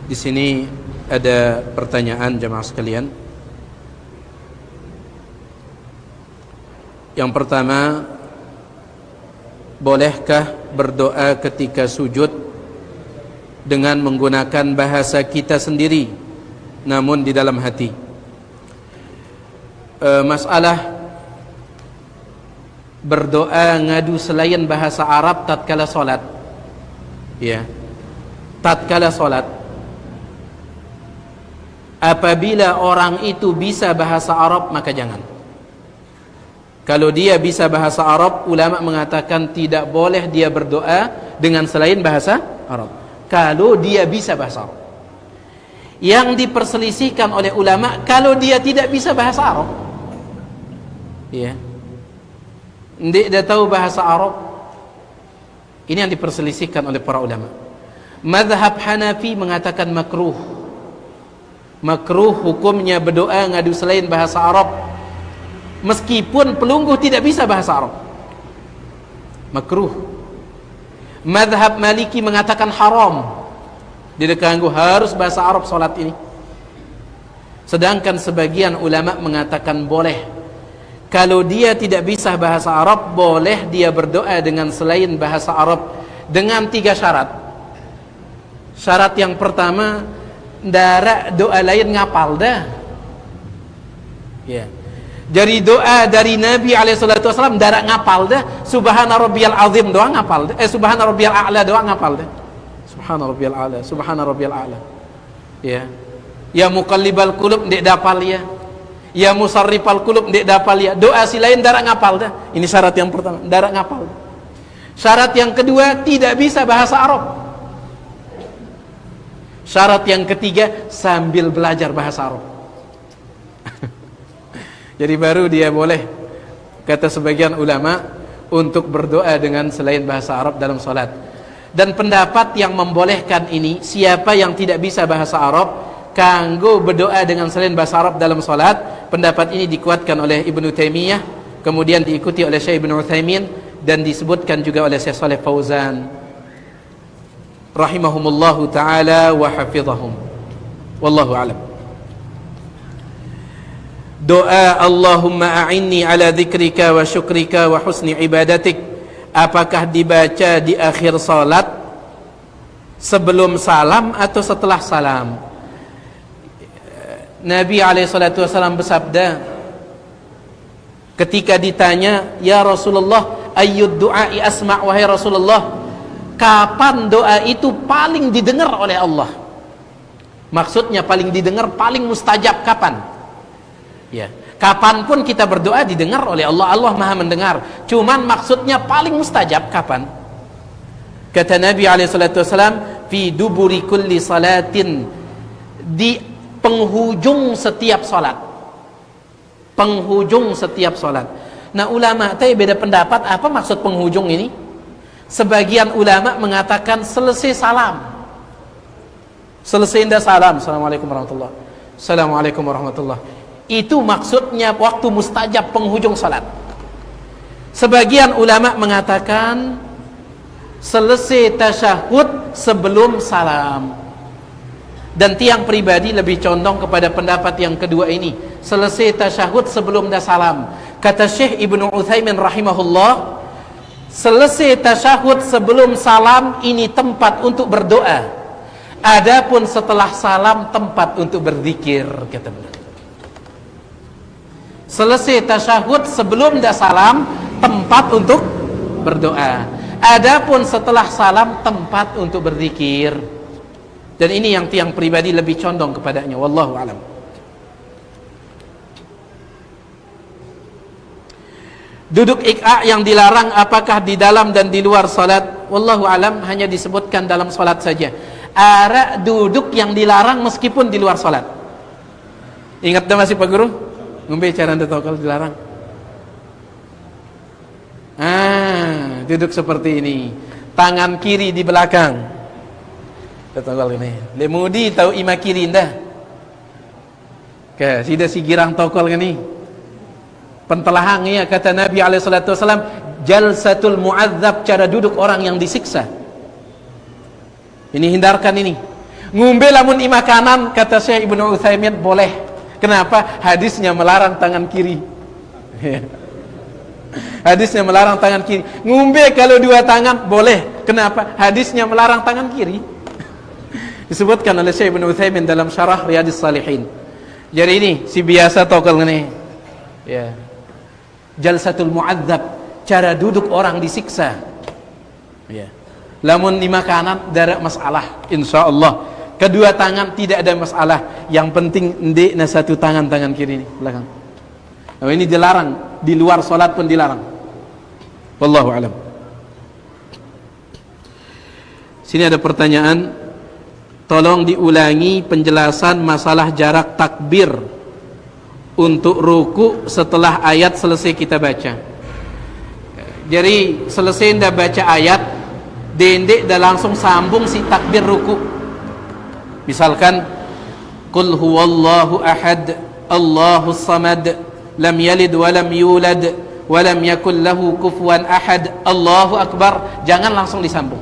[SPEAKER 1] Di sini ada pertanyaan jemaah sekalian. Yang pertama, bolehkah berdoa ketika sujud dengan menggunakan bahasa kita sendiri namun di dalam hati? Masalah berdoa ngadu selain bahasa Arab tatkala solat, ya, tatkala solat, apabila orang itu bisa bahasa Arab maka jangan. Kalau dia bisa bahasa Arab, ulama mengatakan tidak boleh dia berdoa dengan selain bahasa Arab. Kalau dia bisa bahasa Arab. Yang diperselisihkan oleh ulama kalau dia tidak bisa bahasa Arab, ya, dia tahu bahasa Arab, ini yang diperselisihkan oleh para ulama. Mazhab Hanafi mengatakan makruh. Makruh hukumnya berdoa ngadu selain bahasa Arab meskipun pelungguh tidak bisa bahasa Arab. Makruh. Mazhab Maliki mengatakan haram. Dia kanggu harus bahasa Arab salat ini. Sedangkan sebagian ulama mengatakan boleh. Kalau dia tidak bisa bahasa Arab, boleh dia berdoa dengan selain bahasa Arab dengan 3 syarat. Syarat yang pertama, ndara doa lain ngapal dah. Ya. Dari doa dari Nabi SAW ndara ngapal dah. Subhana rabbiyal azim doang ngapal dah. Subhana rabbiyal a'la doang ngapal dah. Subhana rabbiyal a'la, subhana rabbiyal a'la. Ya. Ya muqallibal qulub ndek dapal ya. Ya musarrifal qulub ndek dapal ya. Doa si lain ndara ngapal dah. Ini syarat yang pertama, ndara ngapal. Syarat yang kedua, tidak bisa bahasa Arab. Syarat yang ketiga, sambil belajar bahasa Arab. Jadi baru dia boleh, kata sebagian ulama, untuk berdoa dengan selain bahasa Arab dalam salat. Dan pendapat yang membolehkan ini, siapa yang tidak bisa bahasa Arab kanggo berdoa dengan selain bahasa Arab dalam salat, pendapat ini dikuatkan oleh Ibnu Taimiyah, kemudian diikuti oleh Syekh Ibnu Utsaimin, dan disebutkan juga oleh Syekh Shalih Fauzan rahimahumullahu taala wa hafizahum. Wallahu a'lam. Doa Allahumma a'inni ala dzikrika wa syukrika wa husni ibadatik, apakah dibaca di akhir salat, sebelum salam atau setelah salam? Nabi SAW bersabda ketika ditanya, ya Rasulullah, ayyud du'ai asma', wahai Rasulullah, kapan doa itu paling didengar oleh Allah? Maksudnya paling didengar, paling mustajab kapan? Ya, kapanpun kita berdoa didengar oleh Allah, Allah Maha mendengar. Cuman maksudnya paling mustajab kapan? Kata Nabi SAW, fi duburi kulli salatin, di penghujung setiap salat. Penghujung setiap salat. Nah, ulama tadi beda pendapat apa maksud penghujung ini. Sebagian ulama mengatakan selesai salam. Selesai indah salam, assalamualaikum warahmatullah, assalamualaikum warahmatullah, itu maksudnya waktu mustajab penghujung salat. Sebagian ulama mengatakan selesai tasyahud sebelum salam. Dan tiang pribadi lebih condong kepada pendapat yang kedua ini, selesai tasyahud sebelum dah salam. Kata Syekh Ibnu Utsaimin rahimahullah, selesai tasyahud sebelum salam ini tempat untuk berdoa. Adapun setelah salam tempat untuk berzikir, kata beliau. Selesai tasyahud sebelum dah salam tempat untuk berdoa. Adapun setelah salam tempat untuk berzikir. Dan ini yang tiang pribadi lebih condong kepadanya, wallahu alam. Duduk iqa yang dilarang apakah di dalam dan di luar salat? Wallahu alam, hanya disebutkan dalam salat saja. Ada duduk yang dilarang meskipun di luar salat. Ingat dah masih Pak Guru? Ngombe cara anda tahu kalau dilarang. Duduk seperti ini, tangan kiri di belakang. Tokol ini, lemudi tahu ima kiri indah. Ke sida si girang tokol ini. Pentelahang ya kata Nabi SAW, jalsatul mu'adzab, cara duduk orang yang disiksa. Ini hindarkan ini. Ngumbe lamun ima kanan, kata Syekh Ibnu Utsaimin boleh. Kenapa? Hadisnya melarang tangan kiri. Hadisnya melarang tangan kiri. Ngumbe kalau dua tangan boleh. Kenapa? Hadisnya melarang tangan kiri. Disebutkan oleh Syekh Ibnu Utsaimin dalam syarah Riyadhus Shalihin. Jadi ini si biasa tokal ini. Ya. Jalsatul mu'adzab, cara duduk orang disiksa. Ya. Lamun lima kanan tidak masalah, insyaallah. Kedua tangan tidak ada masalah. Yang penting ndekna satu tangan kiri ini belakang. Nah, ini dilarang, di luar salat pun dilarang. Wallahu alam. Sini ada pertanyaan, tolong diulangi penjelasan masalah jarak takbir untuk ruku setelah ayat selesai kita baca. Jadi selesai ndak baca ayat, dendek dah langsung sambung si takbir ruku. Misalkan qul huwallahu ahad Allahus samad lam yalid wa lam yulad wa lam yakul lahu kufuwan ahad Allahu akbar, jangan langsung disambung.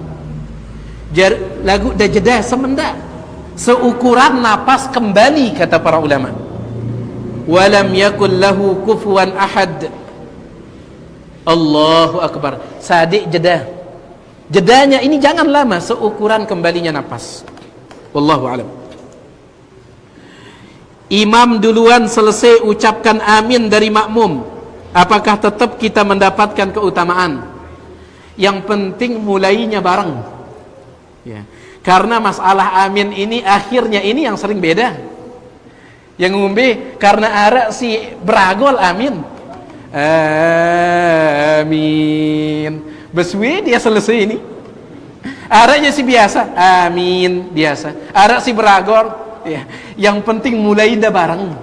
[SPEAKER 1] Lagu dah jeda semendak seukuran napas kembali, kata para ulama. Wa lam yakul lahu kufuwan ahad Allahu akbar, sadik jeda. Jedanya ini jangan lama, seukuran kembalinya napas. Wallahu alam. Imam duluan selesai ucapkan amin dari makmum, apakah tetap kita mendapatkan keutamaan? Yang penting mulainya bareng. Ya. Karena masalah amin ini akhirnya ini yang sering beda. Yang ngumbe karena ada si beragol amin. Amin. Beswe dia selesai ini. Arahnya si biasa, amin biasa. Arah si beragor, ya. Yang penting mulai dah bareng.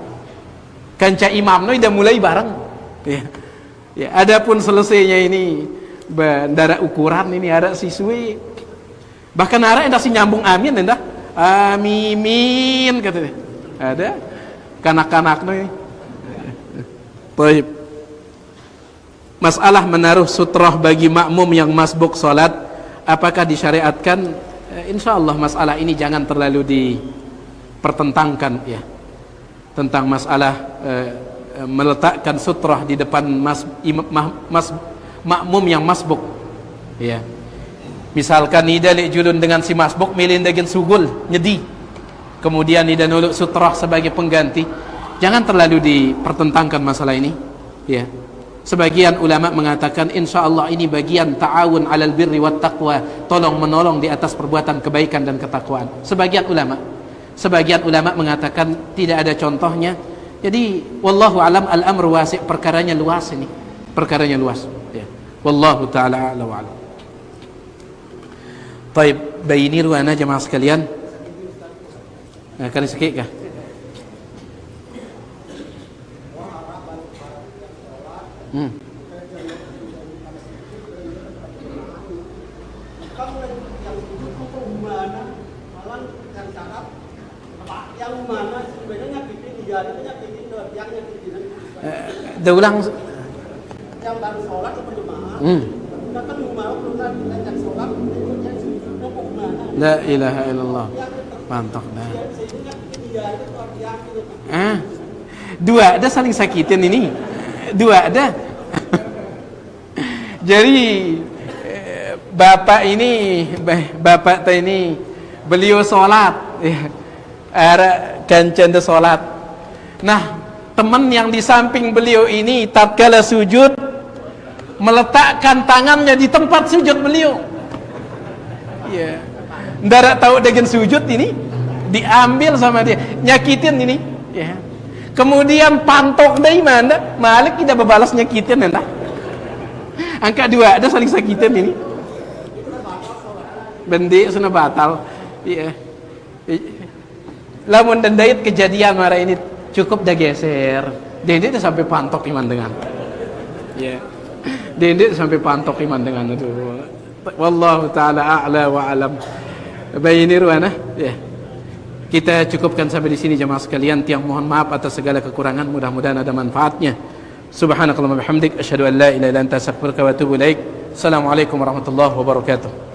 [SPEAKER 1] Kanca imam no dah mulai bareng. Ya. Ya. Adapun selesainya ini bandara ukuran ini ada si suwe. Bahkan arah endah si nyambung amin endah. Amimin katanya. Ada kanak-kanak no ini. Baik. Masalah menaruh sutrah bagi makmum yang masbuk salat, apakah disyariatkan? Insyaallah masalah ini jangan terlalu dipertentangkan ya. Tentang masalah meletakkan sutrah di depan makmum yang masbuk ya. Misalkan nida lek julun dengan si masbuk milin dengan sugul nyedi, kemudian nida nuluk sutrah sebagai pengganti, jangan terlalu dipertentangkan masalah ini ya. Sebagian ulama mengatakan insyaallah ini bagian ta'awun 'alal birri wat taqwa, tolong menolong di atas perbuatan kebaikan dan ketakwaan. Sebagian ulama mengatakan tidak ada contohnya. Jadi wallahu alam, al-amru wasi', perkaranya luas ini. Perkaranya luas ya. Wallahu taala a'la wa alam. Baik, bayini ruana jemaah sekalian. Kan sikit kah? Dah ulang yang baru sholat berjemaah. Kan rumah belum lanjut sholat, la ilaha illallah. Mantap dah. Dua ada saling sakitin ini. Dua ada. Jadi bapak ini beliau sholat ya. Ada kancan sholat. Nah, teman yang di samping beliau ini tatkala sujud meletakkan tangannya di tempat sujud beliau. Ya. Ndak tahu dengan sujud ini diambil sama dia, nyakitin ini ya. Kemudian pantok dari mana? Malik tidak berbalas nyakitin entah. Angka dua ada saling sakitin ini. Bendi sudah batal. Iya. Lamun dendait kejadian marah ini cukup dah geser. Dendait sampai pantok iman dengan. Iya. Dendait sampai pantok iman dengan itu. Wallahu taala a'la wa alam. Bayini ruana. Ya. Kita cukupkan sampai di sini jemaah sekalian. Tiang mohon maaf atas segala kekurangan, mudah-mudahan ada manfaatnya. Subhanakallahumma bihamdik asyhadu an la ilaha illa anta astaghfiruka wa atubu ilaik. Assalamualaikum warahmatullahi wabarakatuh.